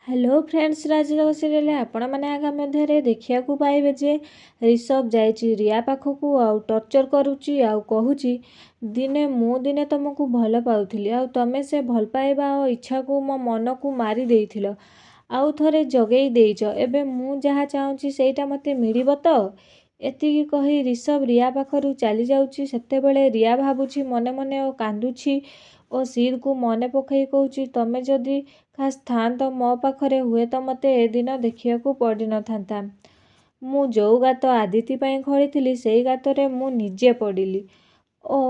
Hello friends राजलोक serial आपण मैंने आगामी अध्याय देखा पाइबे जे ऋषभ जाइए रिया पाखक आउ टर्चर करुच्ची आउ कहूची दिने मु दिने तुमको भल पाउथिली आउ तमे से भल पाइबा इच्छा को मो मन को मारी देइथिलो आउ थरे जगेई देइछ एबे मु जहाँ चाहूँगी सेटा मते मिलिबो तो एतिकी कही ऋषभ रिया पाखरु चली जाउची। सेतेबेले रिया भाबुची मने मने ओ कांदुची ओ सीर को मने पकई कहूची तमे जदि खास थांत मो पाखरे हुए तो मते ए दिन देखिया को पड़ी न थांता। मु जो गात आदिति पाई खड़ी सेई गातरे मु निजे पड़िली ओ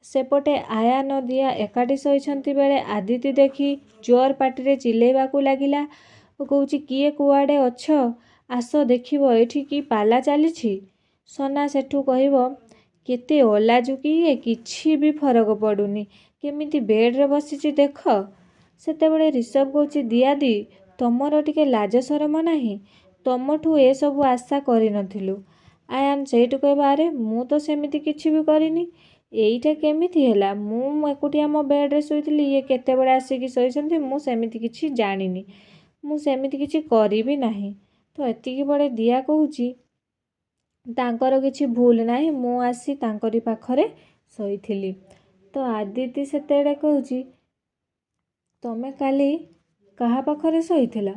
सेपटे आया न दिया एकाठी सहीछंती बेले आदिति देखी जोर पाटिरे चिल्लेबा को लागिला ओ कहूची किए कुआडे अछ आस देखिबो एठी की पाला चलीछि। सोना सेठू कहबो केते ओलाजु कि ये किछि भी फरक पड़ुनी केमिति बेड्रे बसिछि देख। सेतेबेले ऋषभ कहूची दियादी तमर टिके लाज शरम नाही तमठू ए सबु आशा करि नथिलु। आयान सेठू कहबा अरे मु तो सेमिति किछि भी करिनी एइटा केमिति हैला मु एकुटिया मो बेड्रे शोइथिली ये केतेबेले आसिकी शोइछंती मु सेमिति किछि जानिनी मु सेमिति किछि करिबी नाही। तो एतिकी बड़े दिया कहूची तांकर किछि भूल नाही मु आसी तांकरी पाखरे शोइथिली। तो आदिति सेतेबेले कहूची तमे काली कहा पाखरे शोइथिला।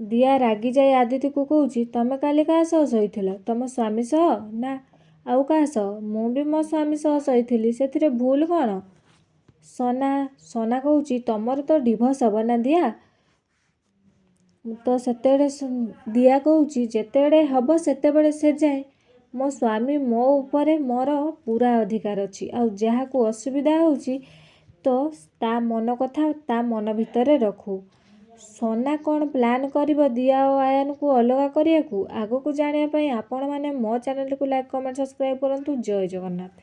दिया रागी जाए आदिति को कहूची तमे काली कहा सह शोइथिला तम स्वामी सह ना आउ कहा सह मु भी मो स्वामी सह शोइथिली सेथिरे भूल कौन। सोना कहूची तमर तो डिभोर्स हब ना दिया। तो सेतेबेले दिया कहूची जेतेबेले हब सेतेबेले से जाए मो स्वामी मो उपरे मोर पूरा अधिकार अछि आउ जहा को असुविधा होची तो ता मन कथा ता मन भितरे रखू। सोना कौन प्लान करिबो दिया और आयन को अलगा करिया को आगो को जानिया पई आपण माने मो चैनल को लाइक कमेंट सब्सक्राइब करंतु। जय जगन्नाथ।